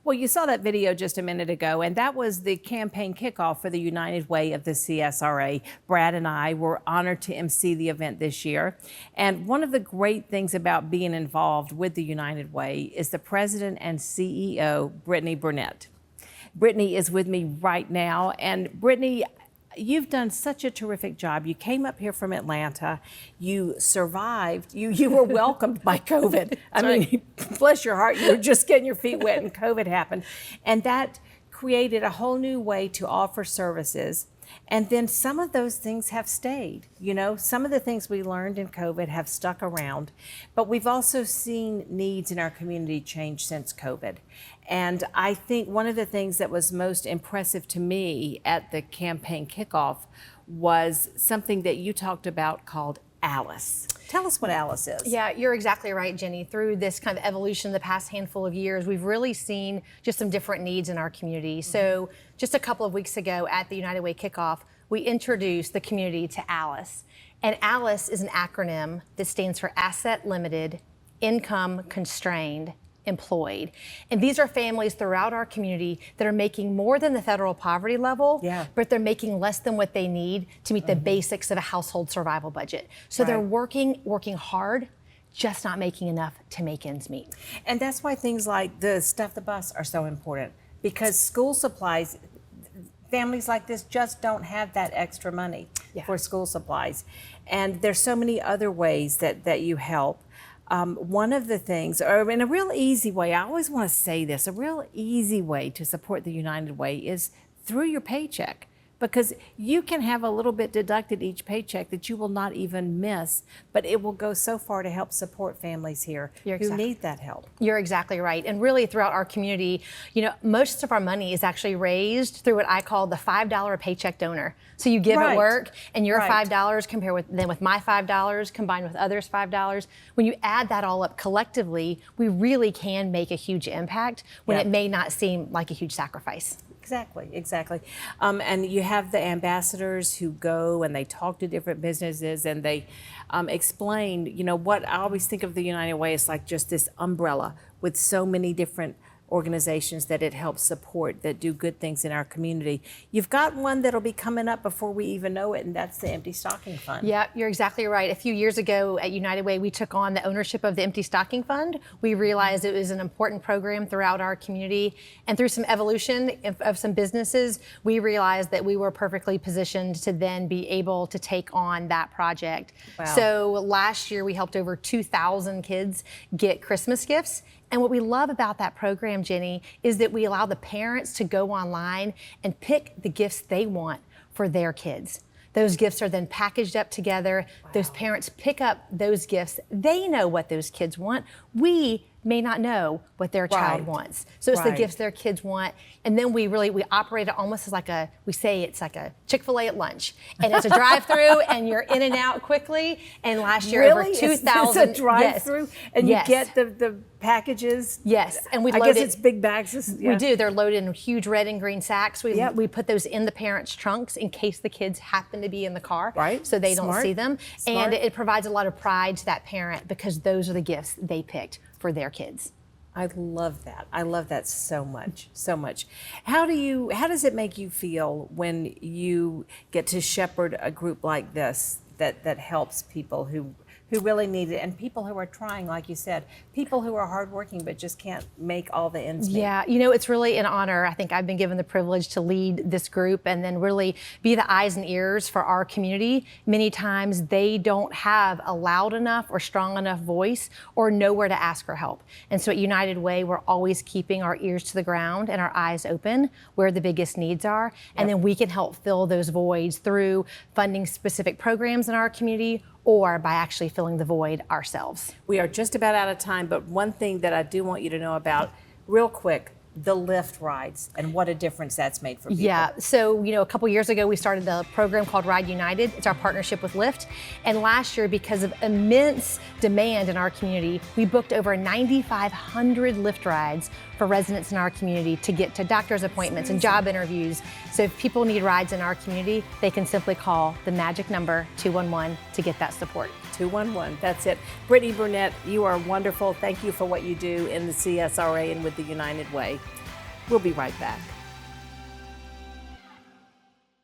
Well, you saw that video just a minute ago, and that was the campaign kickoff for the United Way of the CSRA. Brad and I were honored to MC the event this year. And one of the great things about being involved with the United Way is the president and CEO, Brittany Burnett. Brittany is with me right now. And Brittany, you've done such a terrific job. You came up here from Atlanta. You survived. You were welcomed by COVID. I mean, bless your heart, you were just getting your feet wet and COVID happened. And that created a whole new way to offer services. And then some of those things have stayed. You know, some of the things we learned in COVID have stuck around, but we've also seen needs in our community change since COVID. And I think one of the things that was most impressive to me at the campaign kickoff was something that you talked about called Alice. Tell us what Alice is. Yeah, you're exactly right, Jenny. Through this kind of evolution the past handful of years, we've really seen just some different needs in our community. So just a couple of weeks ago at the United Way kickoff, we introduced the community to Alice. And Alice is an acronym that stands for Asset Limited, Income Constrained, Employed. And these are families throughout our community that are making more than the federal poverty level, but they're making less than what they need to meet the basics of a household survival budget. So they're working hard, just not making enough to make ends meet. And that's why things like the Stuff the Bus are so important, because school supplies, families like this just don't have that extra money for school supplies. And there's so many other ways that you help. One of the things, or in a real easy way, I always want to say this, a real easy way to support the United Way is through your paycheck. Because you can have a little bit deducted each paycheck that you will not even miss, but it will go so far to help support families here who need that help. You're exactly right. And really throughout our community, you know, most of our money is actually raised through what I call the $5 paycheck donor. So you give at work and your $5 compared with my $5 combined with others' $5. When you add that all up collectively, we really can make a huge impact when it may not seem like a huge sacrifice. Exactly. And you have the ambassadors who go and they talk to different businesses and they explain, you know, what I always think of the United Way is like just this umbrella with so many different organizations that it helps support that do good things in our community. You've got one that'll be coming up before we even know it, and that's the Empty Stocking Fund. Yeah, you're exactly right. A few years ago at United Way, we took on the ownership of the Empty Stocking Fund. We realized it was an important program throughout our community, and through some evolution of some businesses, we realized that we were perfectly positioned to then be able to take on that project. So last year, we helped over 2,000 kids get Christmas gifts. And what we love about that program, Jenny, is that we allow the parents to go online and pick the gifts they want for their kids. Those gifts are then packaged up together. Those parents pick up those gifts. They know what those kids want. We may not know what their child wants. So it's the gifts their kids want. And then we operate it almost as like we say it's like a Chick-fil-A at lunch. And it's a drive-through and you're in and out quickly. And last year over 2,000. It's a drive-through and you get the packages? Yes. And we I guess it's big bags. We do. They're loaded in huge red and green sacks. We put those in the parents' trunks in case the kids happen to be in the car. So they don't see them. And it provides a lot of pride to that parent because those are the gifts they picked for their kids. I love that. I love that so much, so much. How does it make you feel when you get to shepherd a group like this that helps people who really need it, and people who are trying, like you said, people who are hardworking but just can't make all the ends meet? Yeah, you know, it's really an honor. I think I've been given the privilege to lead this group and then really be the eyes and ears for our community. Many times they don't have a loud enough or strong enough voice or know where to ask for help. And so at United Way, we're always keeping our ears to the ground and our eyes open where the biggest needs are. And then we can help fill those voids through funding specific programs in our community or by actually filling the void ourselves. We are just about out of time, but one thing that I do want you to know about real quick, the Lyft rides and what a difference that's made for people. Yeah, so you know, a couple years ago we started the program called Ride United. It's our partnership with Lyft. And last year, because of immense demand in our community, we booked over 9,500 Lyft rides for residents in our community to get to doctor's appointments and job interviews. So if people need rides in our community, they can simply call the magic number 211 to get that support. 211, that's it. Brittany Burnett, you are wonderful. Thank you for what you do in the CSRA and with the United Way. We'll be right back.